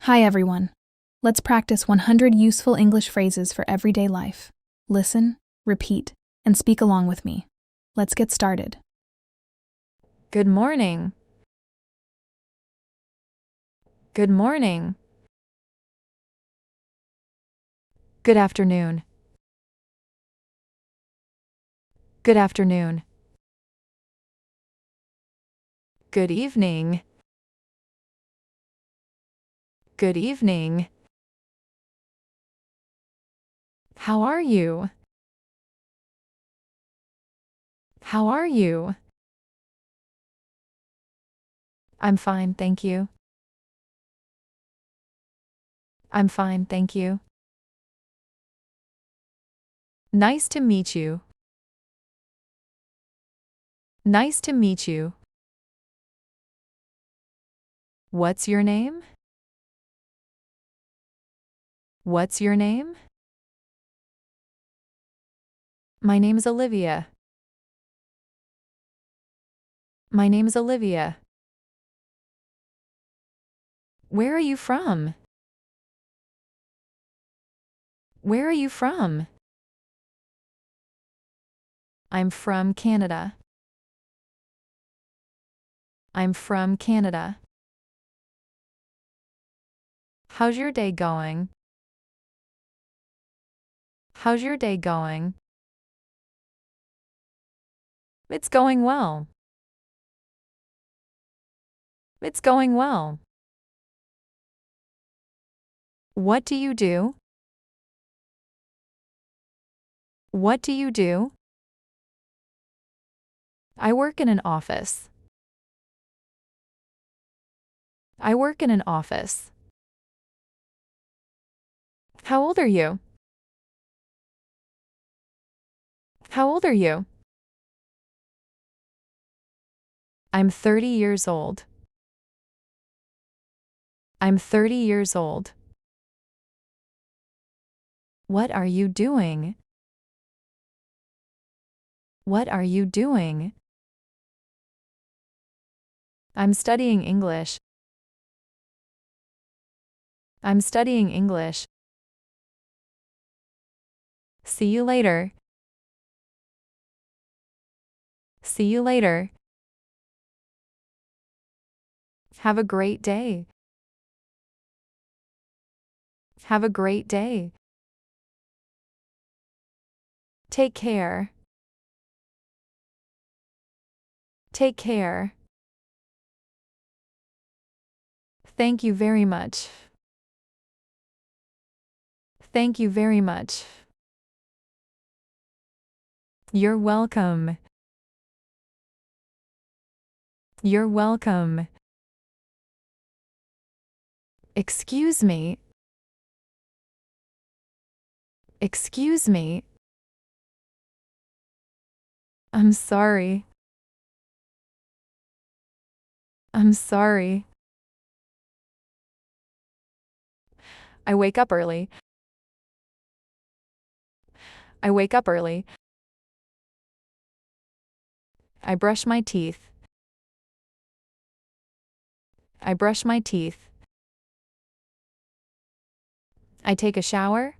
Hi, everyone. Let's practice 100 useful English phrases for everyday life. Listen, repeat, and speak along with me. Let's get started. Good morning. Good morning. Good afternoon. Good afternoon. Good evening. Good evening. How are you? How are you? I'm fine, thank you. I'm fine, thank you. Nice to meet you. Nice to meet you. What's your name? What's your name? My name's Olivia. My name's Olivia. Where are you from? Where are you from? I'm from Canada. I'm from Canada. How's your day going? How's your day going? It's going well. It's going well. What do you do? What do you do? I work in an office. I work in an office. How old are you? How old are you? I'm 30 years old. I'm 30 years old. What are you doing? What are you doing? I'm studying English. I'm studying English. See you later. See you later. Have a great day. Have a great day. Take care. Take care. Thank you very much. Thank you very much. You're welcome. You're welcome. Excuse me. Excuse me. I'm sorry. I'm sorry. I wake up early. I wake up early. I brush my teeth. I brush my teeth. I take a shower.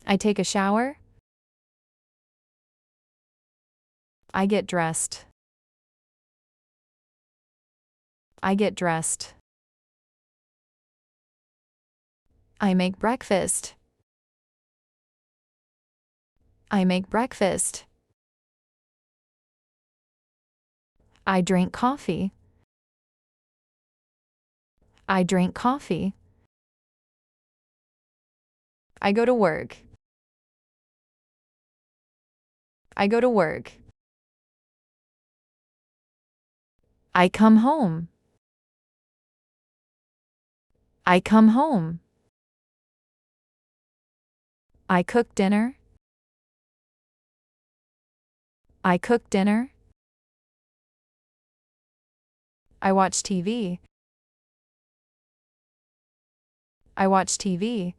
I take a shower. I get dressed. I get dressed. I make breakfast. I make breakfast. I drink coffee. I drink coffee. I go to work. I go to work. I come home. I come home. I cook dinner. I cook dinner. I watch TV. I watch TV.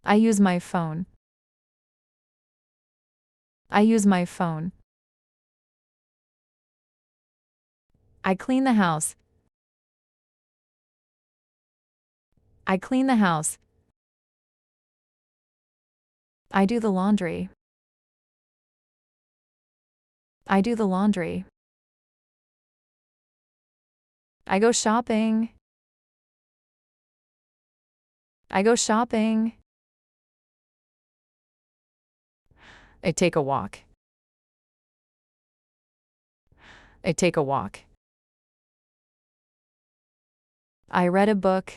I use my phone. I use my phone. I clean the house. I clean the house. I do the laundry. I do the laundry. I go shopping. I go shopping. I take a walk. I take a walk. I read a book.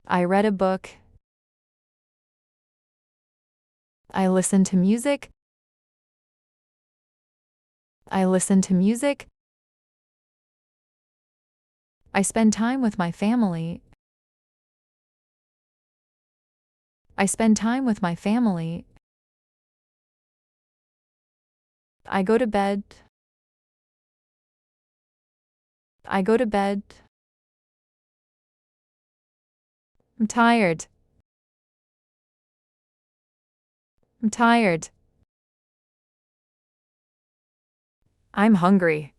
I read a book. I listen to music. I listen to music. I spend time with my family. I spend time with my family. I go to bed. I go to bed. I'm tired. I'm tired. I'm hungry.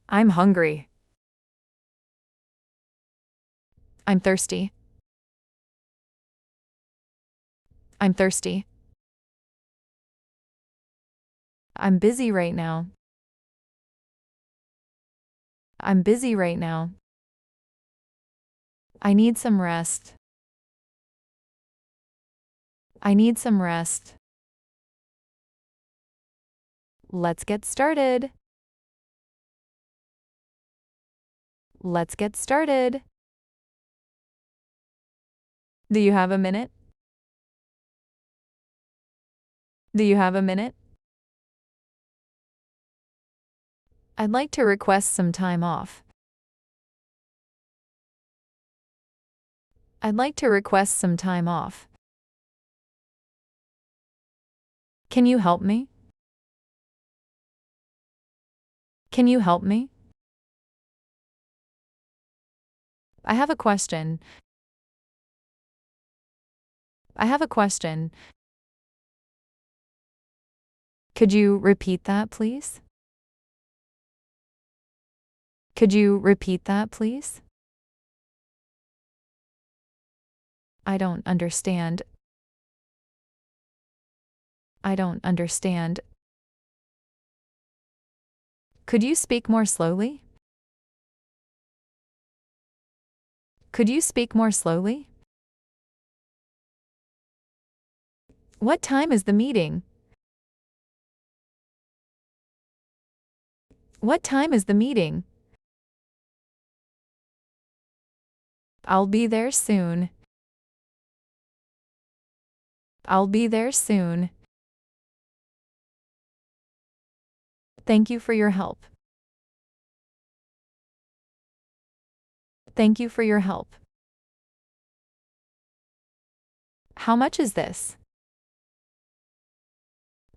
I'm hungry. I'm thirsty. I'm thirsty. I'm busy right now. I'm busy right now. I need some rest. I need some rest. Let's get started. Let's get started. Do you have a minute? Do you have a minute? I'd like to request some time off. I'd like to request some time off. Can you help me? Can you help me? I have a question. I have a question. Could you repeat that, please? Could you repeat that, please? I don't understand. I don't understand. Could you speak more slowly? Could you speak more slowly? What time is the meeting? What time is the meeting? I'll be there soon. I'll be there soon. Thank you for your help. Thank you for your help. How much is this?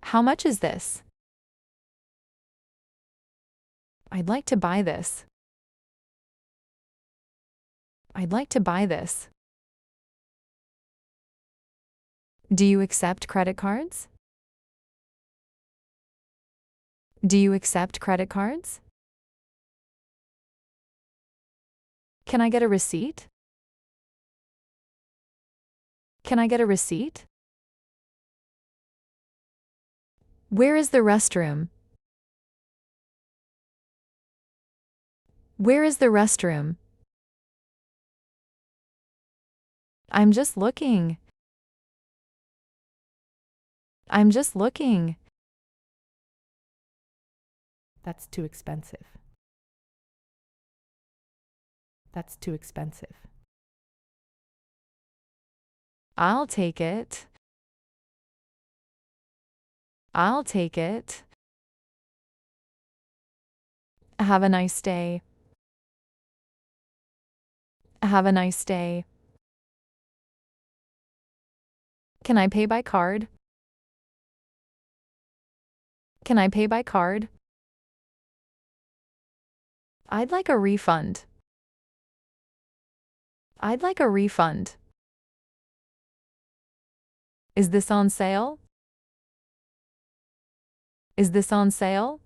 How much is this? I'd like to buy this. I'd like to buy this. Do you accept credit cards? Do you accept credit cards? Can I get a receipt? Can I get a receipt? Where is the restroom? Where is the restroom? I'm just looking. I'm just looking. That's too expensive. That's too expensive. I'll take it. I'll take it. Have a nice day. Have a nice day. Can I pay by card? Can I pay by card? I'd like a refund. I'd like a refund. Is this on sale? Is this on sale?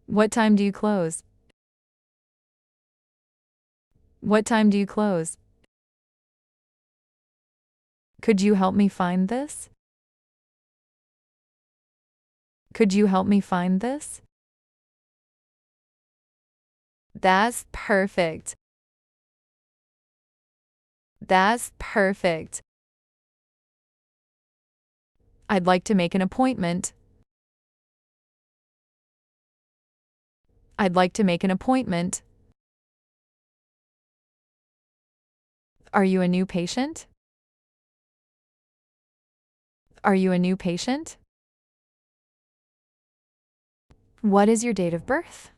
What time do you close? What time do you close? Could you help me find this? Could you help me find this? That's perfect. That's perfect. I'd like to make an appointment. I'd like to make an appointment. Are you a new patient? Are you a new patient? What is your date of birth?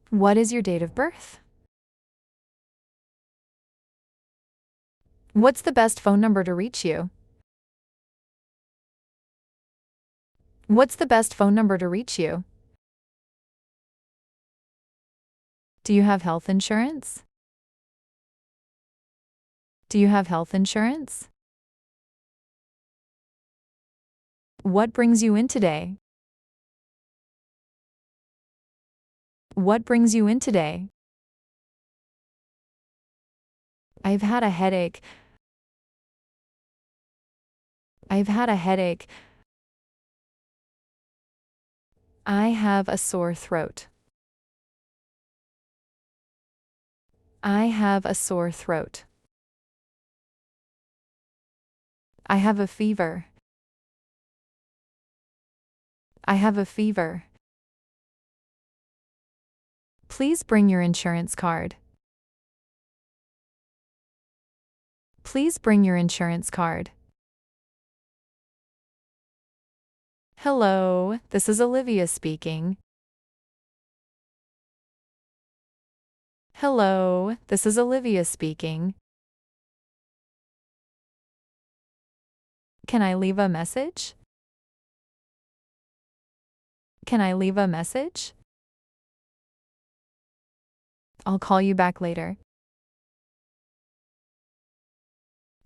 What is your date of birth? What's the best phone number to reach you? What's the best phone number to reach you? Do you have health insurance? Do you have health insurance? What brings you in today? What brings you in today? I've had a headache. I've had a headache. I have a sore throat. I have a sore throat. I have a fever. I have a fever. Please bring your insurance card. Please bring your insurance card. Hello, this is Olivia speaking. Hello, this is Olivia speaking. Can I leave a message? Can I leave a message? I'll call you back later.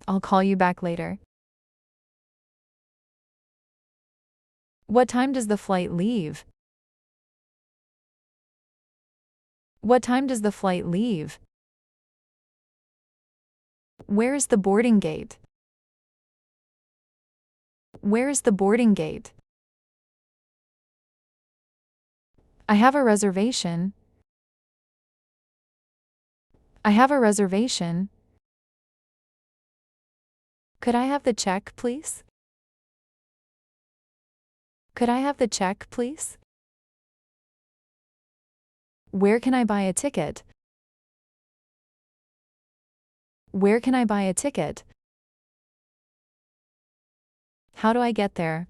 I'll call you back later. What time does the flight leave? What time does the flight leave? Where is the boarding gate? Where is the boarding gate? I have a reservation. I have a reservation. Could I have the check, please? Could I have the check, please? Where can I buy a ticket? Where can I buy a ticket? How do I get there?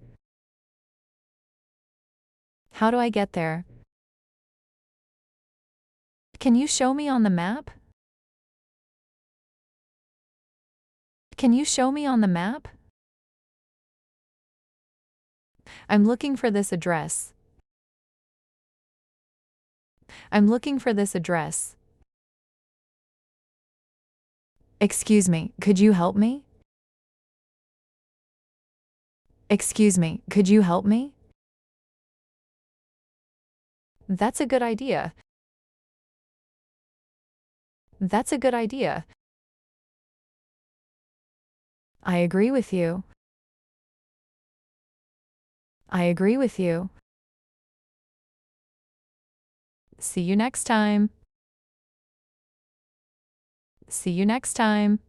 How do I get there? Can you show me on the map? Can you show me on the map? I'm looking for this address. I'm looking for this address. Excuse me, could you help me? Excuse me, could you help me? That's a good idea. That's a good idea. I agree with you. I agree with you. See you next time. See you next time.